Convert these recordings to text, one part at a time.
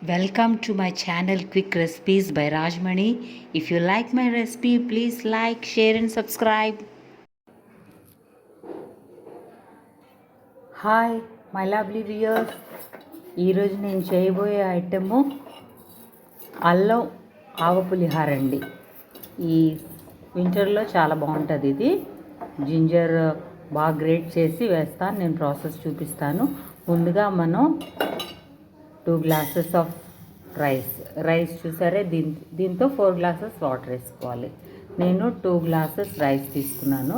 Welcome to my channel Quick Recipes by Rajmani. If you like my recipe, please like, share and subscribe. Hi my lovely viewers. ఈరోజు నేను చేయబోయే item అల్లం ఆవ పులిహార అండి. ఈ వింటర్లో చాలా బాగుంటుంది ఇది. జింజర్ బాగా గ్రేట్ చేసి వేస్తాను, నేను ప్రాసెస్ చూపిస్తాను. ముందుగా మనం 2 glasses ఆఫ్ రైస్ చూసారే, దీంతో 4 glasses వాటర్ వేసుకోవాలి. నేను 2 glasses రైస్ తీసుకున్నాను.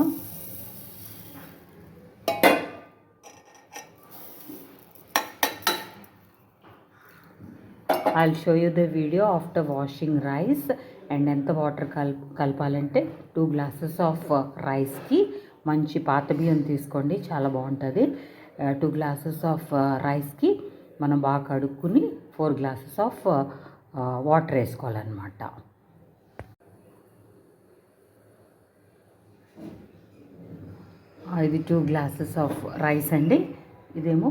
I'll show you the video after washing rice and ఎంత వాటర్ కలపాలంటే 2 glasses ఆఫ్ రైస్కి మంచి పాత బియ్యం తీసుకోండి, చాలా బాగుంటుంది. 2 glasses ఆఫ్ రైస్కి మనం బాగా కడుక్కుని 4 glasses ఆఫ్ వాటర్ వేసుకోవాలన్నమాట. ఇది 2 glasses ఆఫ్ రైస్ అండి, ఇదేమో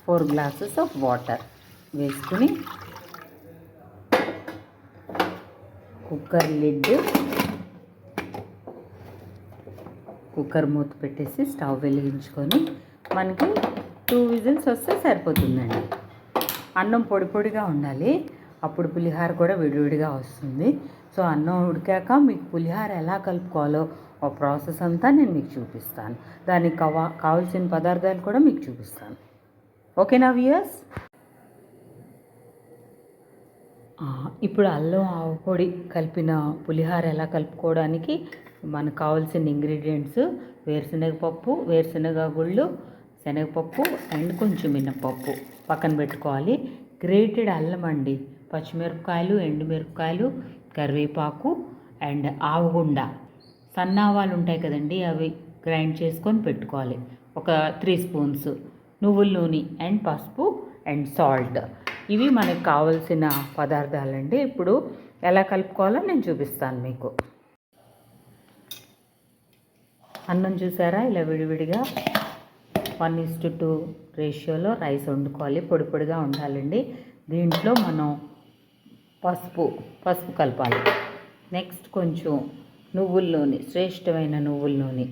4 glasses ఆఫ్ వాటర్ వేసుకుని కుక్కర్ మూత పెట్టేసి స్టవ్ వెలిగించుకొని మనకి 2 whistles వస్తే సరిపోతుందండి. అన్నం పొడి పొడిగా ఉండాలి, అప్పుడు పులిహార కూడా విడివిడిగా వస్తుంది. సో అన్నం ఉడికాక మీకు పులిహార ఎలా కలుపుకోవాలో ఆ ప్రాసెస్ అంతా నేను మీకు చూపిస్తాను. దానికి కావాల్సిన పదార్థాలు కూడా మీకు చూపిస్తాను. ఓకేనా వ్యూయర్స్? ఇప్పుడు అల్లం ఆవు పొడి కలిపిన పులిహార ఎలా కలుపుకోవడానికి మనకు కావాల్సిన ఇంగ్రీడియంట్స్ వేరుశనగ గుళ్ళు, శనగపప్పు అండ్ కొంచెం మినపప్పు పక్కన పెట్టుకోవాలి. గ్రేటెడ్ అల్లం అండి, పచ్చిమిరపకాయలు, ఎండుమిరపకాయలు, కరివేపాకు అండ్ ఆవగుండ, సన్నావాలు ఉంటాయి కదండి, అవి గ్రైండ్ చేసుకొని పెట్టుకోవాలి. ఒక 3 spoons నువ్వుల నూనె అండ్ పసుపు అండ్ సాల్ట్. ఇవి మనకు కావాల్సిన పదార్థాలండి. ఇప్పుడు ఎలా కలుపుకోవాలో నేను చూపిస్తాను మీకు. అన్నం చూసారా, ఇలా విడివిడిగా 1:2 రేషియోలో రైస్ వండుకోవాలి, పొడి పొడిగా ఉండాలండి. దీంట్లో మనం పసుపు కలపాలి. నెక్స్ట్ కొంచెం నువ్వుల నూనె, శ్రేష్టమైన నువ్వుల నూనె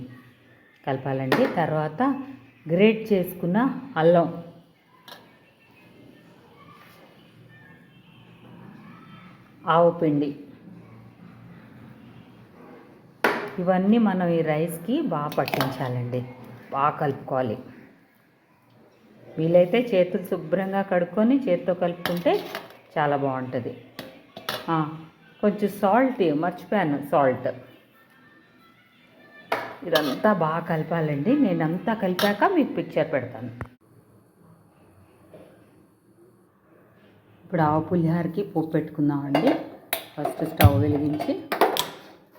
కలపాలండి. తర్వాత గ్రేట్ చేసుకున్న అల్లం, ఆవుపిండి, ఇవన్నీ మనం ఈ రైస్కి బాగా పట్టించాలండి, బాగా కలుపుకోవాలి. వీలైతే చేతులు శుభ్రంగా కడుక్కొని చేతితో కలుపుకుంటే చాలా బాగుంటుంది. కొంచెం సాల్ట్ మర్చిపోయాను, సాల్ట్. ఇదంతా బాగా కలపాలండి. నేనంతా కలిపాక మీకు పిక్చర్ పెడతాను. ఇప్పుడు ఆవు పులిహారకి పోపు పెట్టుకుందామండి. ఫస్ట్ స్టవ్ వెలిగించి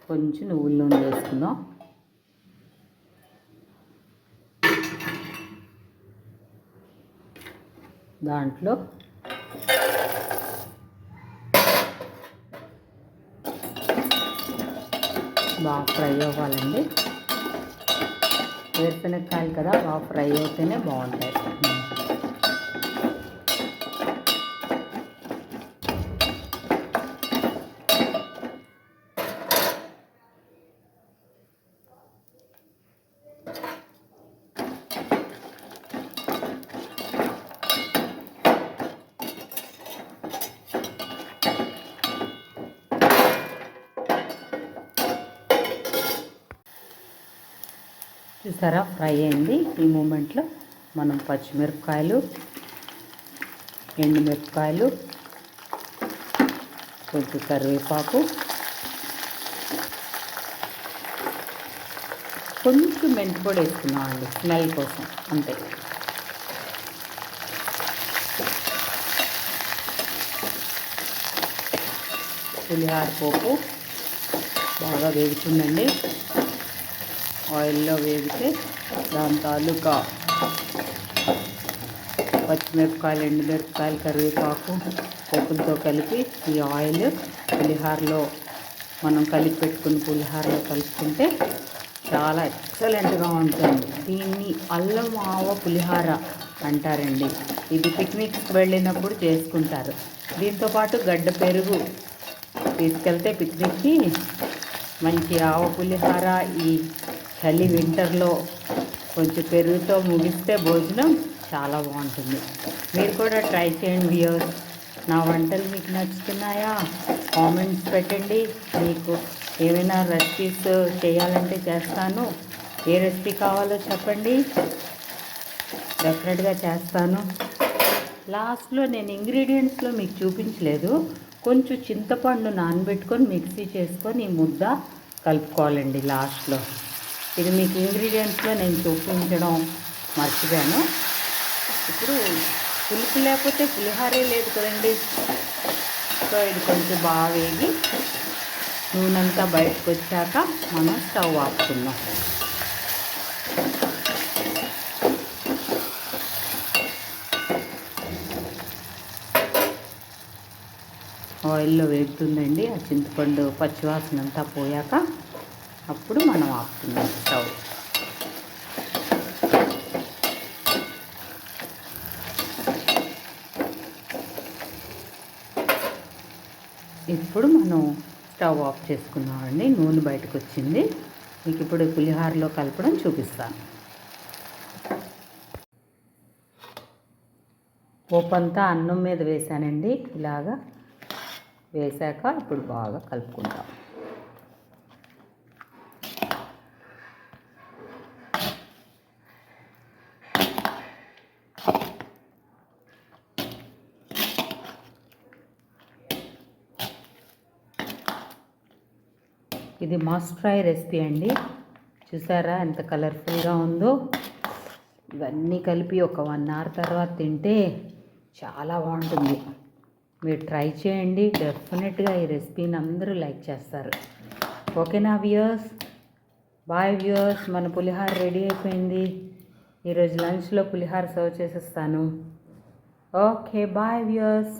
కొంచెం నువ్వుల నూనె వేసుకుందాం. దాంట్లో బాగా ఫ్రై అవ్వాలండి. వేరుశనగకాయలు కదా, బాగా ఫ్రై అయితేనే బాగుంటాయి. చూసారా, ఫ్రై అయింది. ఈ మూమెంట్లో మనం పచ్చిమిరపకాయలు, ఎండుమిరపకాయలు, కొంచెం కరివేపాకు, కొంచెం మెంతిపొడి వేసుకున్నామండి స్మెల్ కోసం, అంతే. పులిహార పోపు బాగా వేగుతుందండి. ఆయిల్లో వేగితే దాని తాలూకా పచ్చిమిరపకాయలు, ఎండుమిరపకాయలు, కరివేపాకు పప్పులతో కలిపి ఈ ఆయిల్ పులిహారలో మనం కలిపి పెట్టుకున్న పులిహారలో కలుపుకుంటే చాలా ఎక్సలెంట్గా ఉంటుంది. దీన్ని అల్లం ఆవ పులిహార అంటారండి. ఇది పిక్నిక్స్కి వెళ్ళినప్పుడు చేసుకుంటారు. దీంతోపాటు గడ్డ పెరుగు తీసుకెళ్తే పిక్నిక్కి మంచి ఆవ పులిహార ఈ చలి వింటర్లో కొంచెం పెరుగుతో ముగిస్తే భోజనం చాలా బాగుంటుంది. మీరు కూడా ట్రై చేయండి వ్యూయర్స్. నా వంటలు మీకు నచ్చుతున్నాయా? కామెంట్స్ పెట్టండి. మీకు ఏమైనా రెసిపీస్ చేయాలంటే చేస్తాను. ఏ రెసిపీ కావాలో చెప్పండి, డెఫినెట్గా చేస్తాను. లాస్ట్లో నేను ఇంగ్రీడియంట్స్లో మీకు చూపించలేదు. కొంచెం చింతపండు నానబెట్టుకొని మిక్సీ చేసుకొని ఈ ముద్ద కలుపుకోవాలండి లాస్ట్లో. ఇది మీకు ఇంగ్రీడియంట్స్లో నేను చూపించడం మర్చిపోయాను. ఇప్పుడు పులుపు లేకపోతే పులిహారే లేదు కదండి. సో ఇది కొంచెం బాగా వేగి నూనెంతా బయటకు వచ్చాక మనం స్టవ్ ఆపుకుందాం. ఆయిల్లో వేగుతుందండి. ఆ చింతపండు పచ్చివాసన అంతా పోయాక అప్పుడు మనం ఆపుకుందాం స్టవ్. ఇప్పుడు మనం స్టవ్ ఆఫ్ చేసుకున్నామండి. నూనె బయటకు వచ్చింది. మీకు ఇప్పుడు పులిహోరలో కలపడం చూపిస్తాను. పోపంతా అన్నం మీద వేసానండి. ఇలాగా వేసాక ఇప్పుడు బాగా కలుపుకుంటాం. ఇది మస్ట్ ట్రై రెసిపీ అండి. చూసారా ఎంత కలర్ఫుల్గా ఉందో. ఇవన్నీ కలిపి ఒక 1 hour తర్వాత తింటే చాలా బాగుంటుంది. మీరు ట్రై చేయండి. డెఫినెట్గా ఈ రెసిపీని అందరూ లైక్ చేస్తారు. ఓకేనా వ్యూయర్స్? Bye viewers. మన పులిహార రెడీ అయిపోయింది. ఈరోజు లంచ్లో పులిహార సర్వ్ చేసేస్తాను. Okay bye viewers.